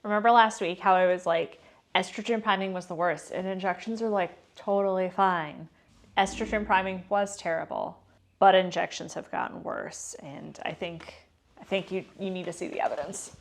Remember last week how I was like, estrogen priming was the worst and injections are like totally fine. Estrogen priming was terrible, but injections have gotten worse. And I think you need to see the evidence.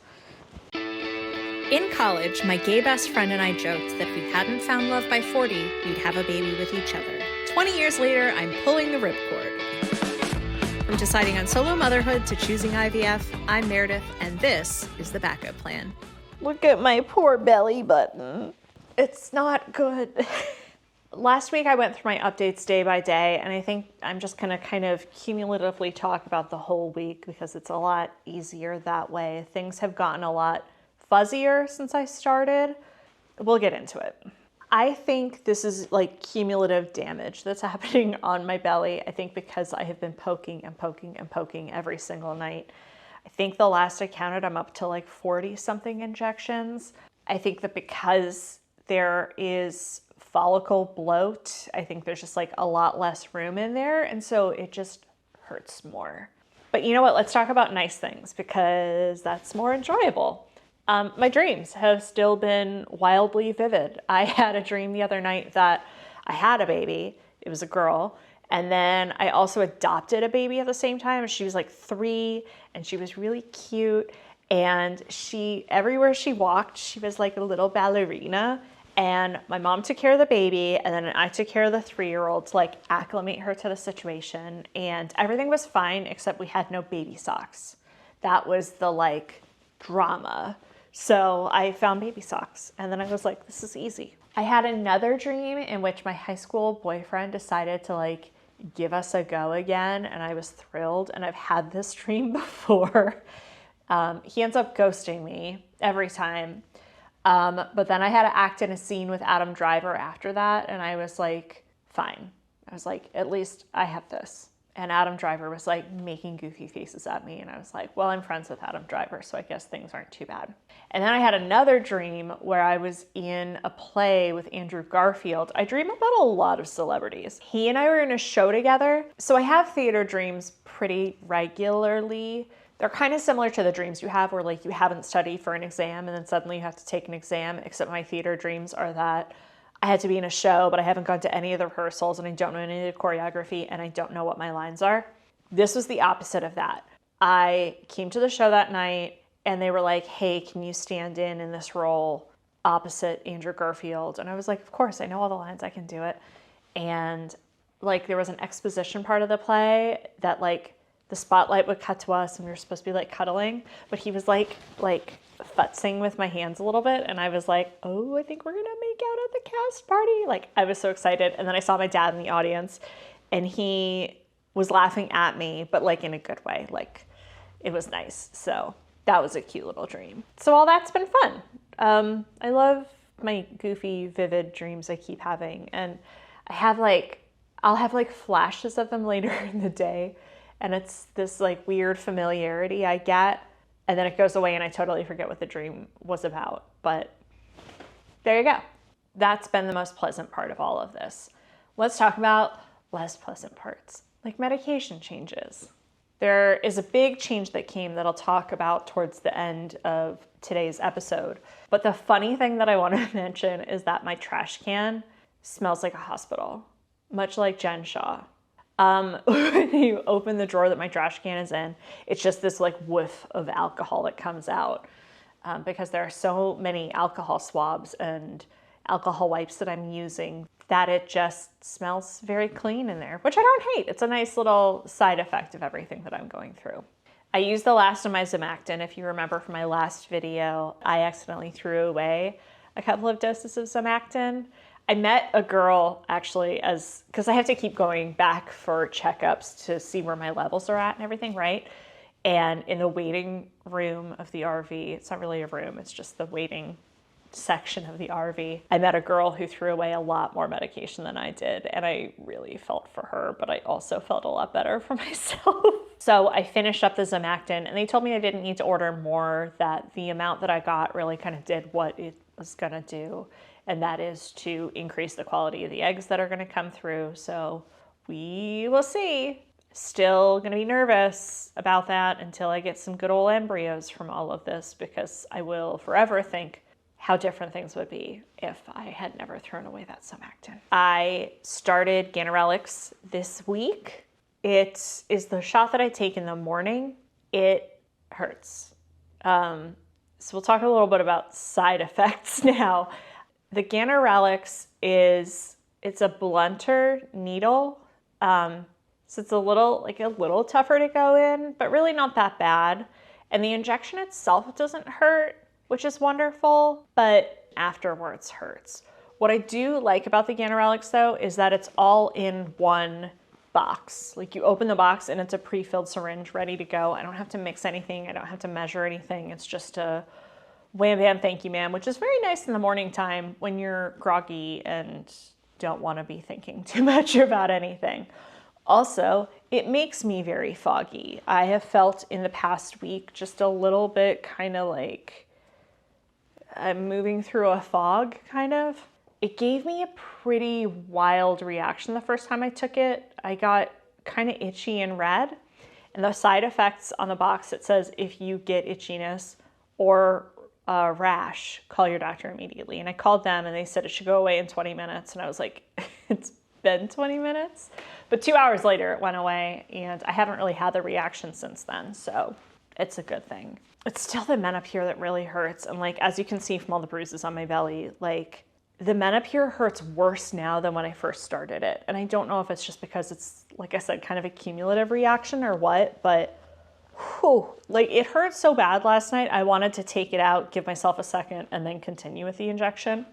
In college, my gay best friend and I joked that if we hadn't found love by 40, we'd have a baby with each other. 20 years later, I'm pulling the ripcord. From deciding on solo motherhood to choosing IVF, I'm Meredith, and this is the backup plan. Look at my poor belly button. It's not good. Last week I went through my updates day by day, and I think I'm just gonna kind of cumulatively talk about the whole week because it's a lot easier that way. Things have gotten a lot fuzzier since I started. We'll get into it. I think this is like cumulative damage that's happening on my belly. I think because I have been poking and poking and poking every single night. I think the last I counted, I'm up to like 40 something injections. I think that because there is follicle bloat, I think there's just like a lot less room in there. And so it just hurts more. But you know what? Let's talk about nice things because that's more enjoyable. My dreams have still been wildly vivid. I had a dream the other night that I had a baby. It was a girl. And then I also adopted a baby at the same time. She was like 3 and she was really cute. And everywhere she walked, she was like a little ballerina. And my mom took care of the baby and then I took care of the 3-year-old to like acclimate her to the situation. And everything was fine except we had no baby socks. That was the like drama. So I found baby socks and then I was like, this is easy. I had another dream in which my high school boyfriend decided to like give us a go again. And I was thrilled. And I've had this dream before. He ends up ghosting me every time. But then I had to act in a scene with Adam Driver after that. And I was like, fine. I was like, at least I have this. And Adam Driver was like making goofy faces at me. And I was like, well, I'm friends with Adam Driver, so I guess things aren't too bad. And then I had another dream where I was in a play with Andrew Garfield. I dream about a lot of celebrities. He and I were in a show together. So I have theater dreams pretty regularly. They're kind of similar to the dreams you have where like you haven't studied for an exam and then suddenly you have to take an exam, except my theater dreams are that I had to be in a show, but I haven't gone to any of the rehearsals and I don't know any of the choreography and I don't know what my lines are. This was the opposite of that. I came to the show that night and they were like, hey, can you stand in this role opposite Andrew Garfield? And I was like, of course, I know all the lines, I can do it. And like there was an exposition part of the play that like the spotlight would cut to us and we were supposed to be like cuddling, but he was like futzing with my hands a little bit. And I was like, oh, I think we're going to make out at the cast party. Like I was so excited. And then I saw my dad in the audience and he was laughing at me, but like in a good way. Like it was nice. So that was a cute little dream. So all that's been fun. I love my goofy, vivid dreams I keep having. And I'll have like flashes of them later in the day. And it's this like weird familiarity I get. And then it goes away and I totally forget what the dream was about. But there you go. That's been the most pleasant part of all of this. Let's talk about less pleasant parts, like medication changes. There is a big change that came that I'll talk about towards the end of today's episode. But the funny thing that I want to mention is that my trash can smells like a hospital, much like Jen Shaw. When you open the drawer that my trash can is in, it's just this like whiff of alcohol that comes out because there are so many alcohol swabs and alcohol wipes that I'm using that it just smells very clean in there, which I don't hate. It's a nice little side effect of everything that I'm going through. I used the last of my Zomactin. If you remember from my last video, I accidentally threw away a couple of doses of Zomactin. I met a girl actually because I have to keep going back for checkups to see where my levels are at and everything, right? And in the waiting room of the RV, it's not really a room, it's just the waiting section of the RV, I met a girl who threw away a lot more medication than I did. And I really felt for her, but I also felt a lot better for myself. So I finished up the Zomactin and they told me I didn't need to order more, that the amount that I got really kind of did what it was gonna do. And that is to increase the quality of the eggs that are gonna come through. So we will see. Still gonna be nervous about that until I get some good old embryos from all of this, because I will forever think how different things would be if I had never thrown away that Somactin. I started Ganirelix this week. It is the shot that I take in the morning. It hurts. So we'll talk a little bit about side effects now. The Ganirelix it's a blunter needle. So it's a little tougher to go in, but really not that bad. And the injection itself doesn't hurt, which is wonderful, but afterwards hurts. What I do like about the Ganirelix though is that it's all in one box. Like, you open the box and it's a pre-filled syringe ready to go. I don't have to mix anything. I don't have to measure anything. It's just a wham bam, thank you ma'am, which is very nice in the morning time when you're groggy and don't want to be thinking too much about anything. Also, it makes me very foggy. I have felt in the past week just a little bit kind of like I'm moving through a fog, kind of. It gave me a pretty wild reaction the first time I took it. I got kind of itchy and red. And the side effects on the box, it says if you get itchiness or a rash, call your doctor immediately. And I called them and they said it should go away in 20 minutes. And I was like, it's been 20 minutes? But 2 hours later it went away, and I haven't really had the reaction since then. So it's a good thing. It's still the Menopur that really hurts. And like, as you can see from all the bruises on my belly, like the Menopur hurts worse now than when I first started it. And I don't know if it's just because it's, like I said, kind of a cumulative reaction or what, but whew, like it hurt so bad last night. I wanted to take it out, give myself a second, and then continue with the injection.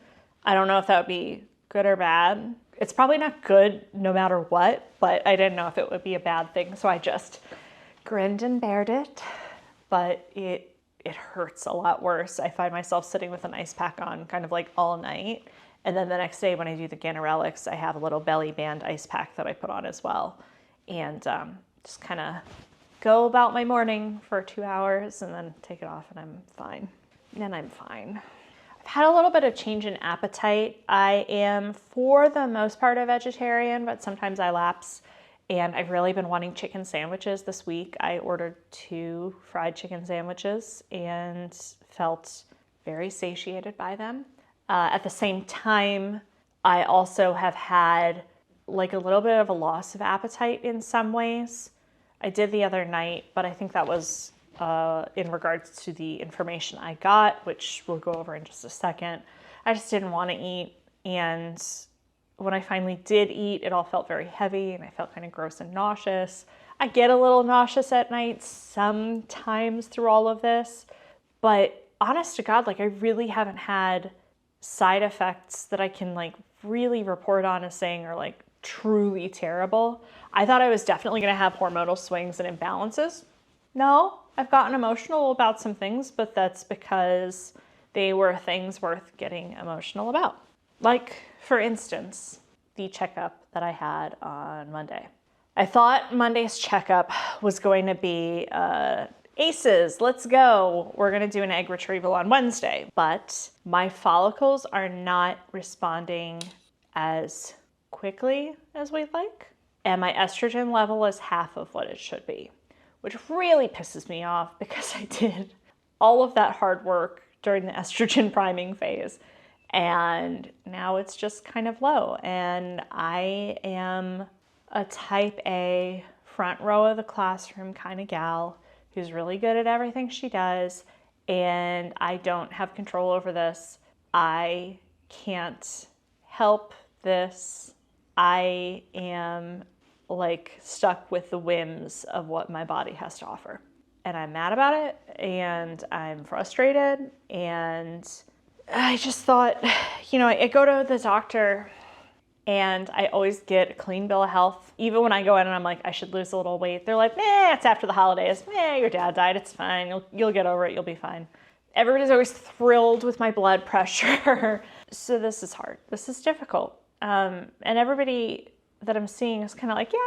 I don't know if that would be good or bad. It's probably not good no matter what, but I didn't know if it would be a bad thing. So I just grinned and bared it, but it hurts a lot worse. I find myself sitting with an ice pack on kind of like all night. And then the next day when I do the Ganirelix, I have a little belly band ice pack that I put on as well. And just kind of go about my morning for 2 hours and then take it off, and I'm fine. I've had a little bit of change in appetite. I am, for the most part, a vegetarian, but sometimes I lapse. And I've really been wanting chicken sandwiches this week. I ordered 2 fried chicken sandwiches and felt very satiated by them. At the same time, I also have had like a little bit of a loss of appetite in some ways. I did the other night, but I think that was in regards to the information I got, which we'll go over in just a second. I just didn't want to eat, and when I finally did eat, it all felt very heavy and I felt kind of gross and nauseous. I get a little nauseous at night sometimes through all of this, but honest to God, like I really haven't had side effects that I can like really report on as saying are like truly terrible. I thought I was definitely going to have hormonal swings and imbalances. No, I've gotten emotional about some things, but that's because they were things worth getting emotional about. Like, for instance, the checkup that I had on Monday. I thought Monday's checkup was going to be aces, let's go. We're going to do an egg retrieval on Wednesday. But my follicles are not responding as quickly as we'd like. And my estrogen level is half of what it should be, which really pisses me off because I did all of that hard work during the estrogen priming phase. And now it's just kind of low. And I am a type A, front row of the classroom kind of gal who's really good at everything she does. And I don't have control over this. I can't help this. I am like stuck with the whims of what my body has to offer. And I'm mad about it, and I'm frustrated, and I just thought, you know, I go to the doctor and I always get a clean bill of health. Even when I go in and I'm like, I should lose a little weight, they're like, it's after the holidays. Your dad died, it's fine. You'll get over it, you'll be fine. Everybody's always thrilled with my blood pressure. So this is hard, this is difficult. And everybody that I'm seeing is kind of like, no,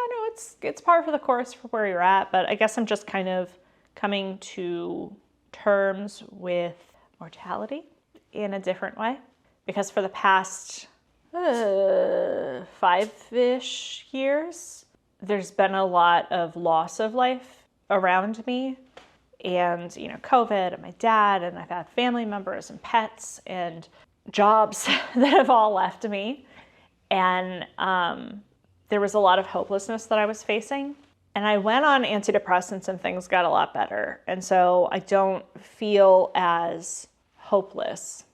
it's par for the course for where you're at. But I guess I'm just kind of coming to terms with mortality in a different way. Because for the past 5-ish years, there's been a lot of loss of life around me, and, you know, COVID and my dad, and I've had family members and pets and jobs that have all left me. And there was a lot of hopelessness that I was facing. And I went on antidepressants and things got a lot better. And so I don't feel as hopeless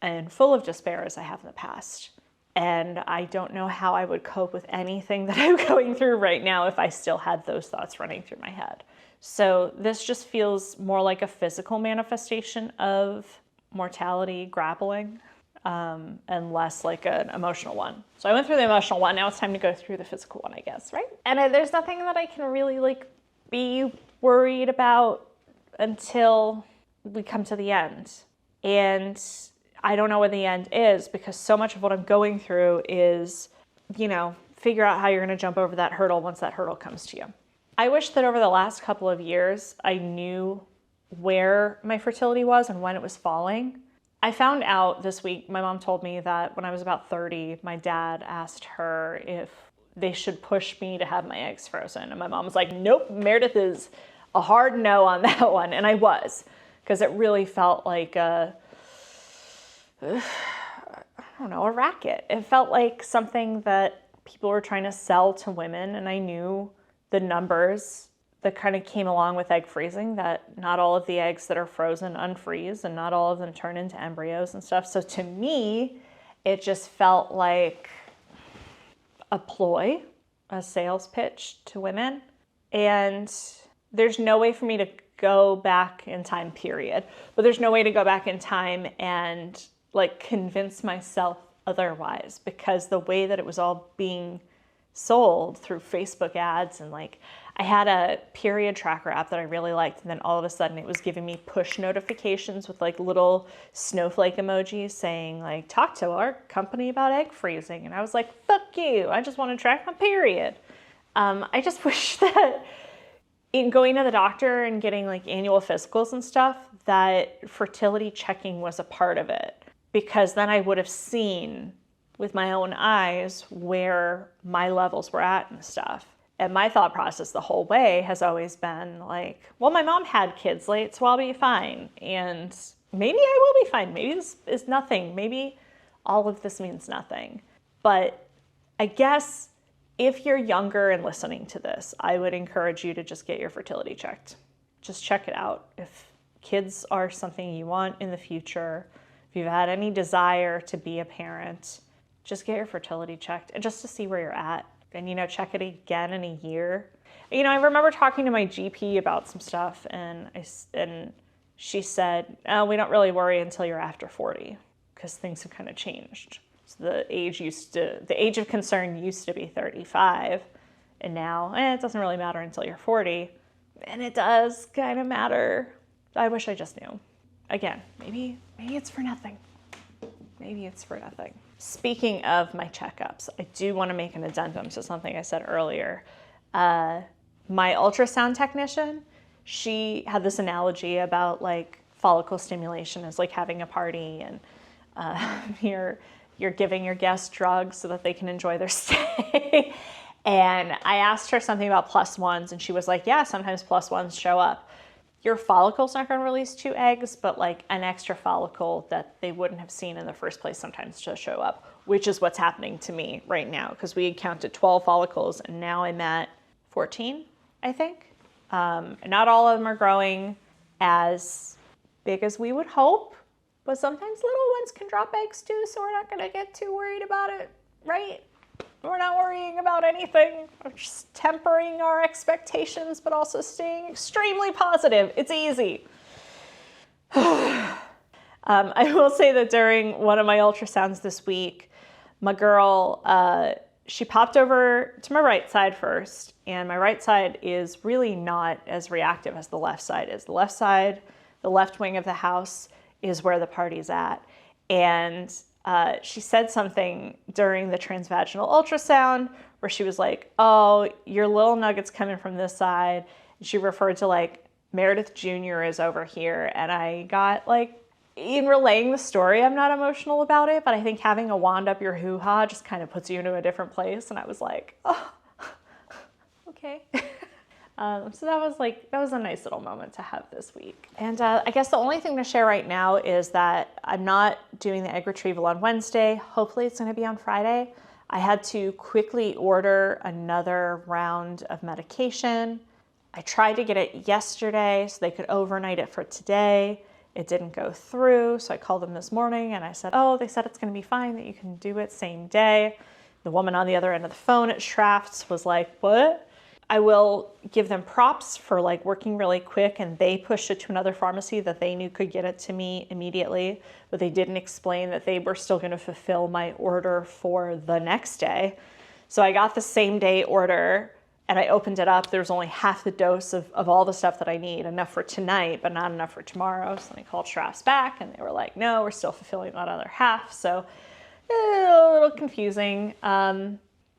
and full of despair as I have in the past. And I don't know how I would cope with anything that I'm going through right now if I still had those thoughts running through my head. So this just feels more like a physical manifestation of mortality grappling, and less like an emotional one. So I went through the emotional one. Now it's time to go through the physical one, I guess, right? And there's nothing that I can really like be worried about until we come to the end. And I don't know when the end is, because so much of what I'm going through is, you know, figure out how you're going to jump over that hurdle once that hurdle comes to you. I wish that over the last couple of years, I knew where my fertility was and when it was falling. I found out this week, my mom told me that when I was about 30, my dad asked her if they should push me to have my eggs frozen. And my mom was like, nope, Meredith is a hard no on that one. And I was, because it really felt like a racket. It felt like something that people were trying to sell to women. And I knew the numbers that kind of came along with egg freezing, that not all of the eggs that are frozen unfreeze and not all of them turn into embryos and stuff. So to me, it just felt like a ploy, a sales pitch to women. And there's no way for me to go back in time, period. But there's no way to go back in time and like convince myself otherwise, because the way that it was all being sold through Facebook ads, and like I had a period tracker app that I really liked, and then all of a sudden it was giving me push notifications with like little snowflake emojis saying like, talk to our company about egg freezing. And I was like, fuck you, I just want to track my period. I just wish that in going to the doctor and getting like annual physicals and stuff, that fertility checking was a part of it, because then I would have seen with my own eyes where my levels were at and stuff. And my thought process the whole way has always been like, well, my mom had kids late, so I'll be fine. And maybe I will be fine. Maybe this is nothing. Maybe all of this means nothing. But I guess if you're younger and listening to this, I would encourage you to just get your fertility checked. Just check it out. If kids are something you want in the future, if you've had any desire to be a parent, just get your fertility checked, and just to see where you're at. And, you know, check it again in a year. You know, I remember talking to my GP about some stuff, and she said, oh, we don't really worry until you're after 40, because things have kind of changed. So the age of concern used to be 35, and now it doesn't really matter until you're 40. And it does kind of matter. I wish I just knew. Again, maybe it's for nothing. Maybe it's for nothing. Speaking of my checkups, I do want to make an addendum to something I said earlier. My ultrasound technician, she had this analogy about like follicle stimulation as like having a party, and you're giving your guests drugs so that they can enjoy their stay. And I asked her something about plus ones, and she was like, yeah, sometimes plus ones show up. Your follicle's not going to release 2 eggs, but like an extra follicle that they wouldn't have seen in the first place sometimes to show up, which is what's happening to me right now, because we had counted 12 follicles and now I'm at 14, I think. Not all of them are growing as big as we would hope, but sometimes little ones can drop eggs too, so we're not going to get too worried about it, right? We're not worrying about anything. We're just tempering our expectations, but also staying extremely positive. It's easy. I will say that during one of my ultrasounds this week, my girl, she popped over to my right side first, and my right side is really not as reactive as the left side is. The left side, the left wing of the house, is where the party's at. And she said something during the transvaginal ultrasound where she was like, oh, your little nugget's coming from this side. And she referred to like Meredith Jr. is over here. And I got like, in relaying the story, I'm not emotional about it, but I think having a wand up your hoo-ha just kind of puts you into a different place. And I was like, oh, okay. So that was a nice little moment to have this week. And I guess the only thing to share right now is that I'm not doing the egg retrieval on Wednesday. Hopefully it's going to be on Friday. I had to quickly order another round of medication. I tried to get it yesterday so they could overnight it for today. It didn't go through, so I called them this morning and I said, oh, they said it's going to be fine, that you can do it same day. The woman on the other end of the phone at Schrafft's was like, what? I will give them props for like working really quick, and they pushed it to another pharmacy that they knew could get it to me immediately, but they didn't explain that they were still going to fulfill my order for the next day. So I got the same day order and I opened it up. There was only half the dose of all the stuff that I need, enough for tonight, but not enough for tomorrow. So I called Schrafft's back and they were like, no, we're still fulfilling that other half. So a little confusing.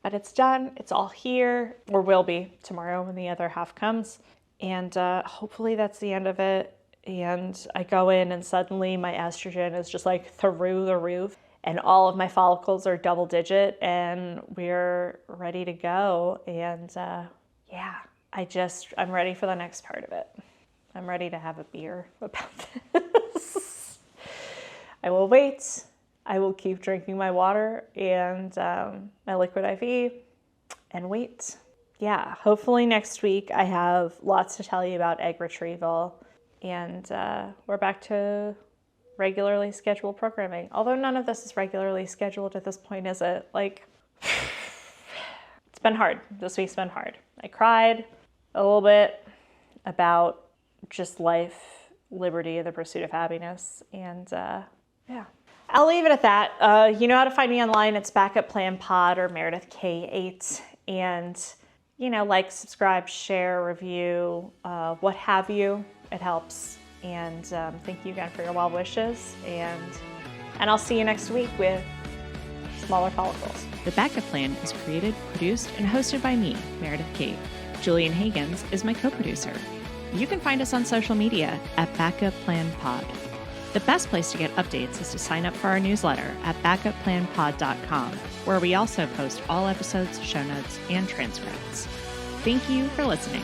But it's done, it's all here, or will be tomorrow when the other half comes. And hopefully that's the end of it. And I go in and suddenly my estrogen is just like through the roof and all of my follicles are double digit and we're ready to go. And yeah, I'm ready for the next part of it. I'm ready to have a beer about this. I will wait. I will keep drinking my water and my liquid IV and wait. Yeah, hopefully next week I have lots to tell you about egg retrieval and we're back to regularly scheduled programming. Although none of this is regularly scheduled at this point, is it? Like, it's been hard. This week's been hard. I cried a little bit about just life, liberty, the pursuit of happiness, and yeah. I'll leave it at that. You know how to find me online. It's Backup Plan Pod or Meredith K8. And, like, subscribe, share, review, what have you. It helps. And thank you again for your well wishes. And I'll see you next week with smaller follicles. The Backup Plan is created, produced, and hosted by me, Meredith Kate. Julian Hagens is my co-producer. You can find us on social media at Backup Plan Pod. The best place to get updates is to sign up for our newsletter at backupplanpod.com, where we also post all episodes, show notes, and transcripts. Thank you for listening.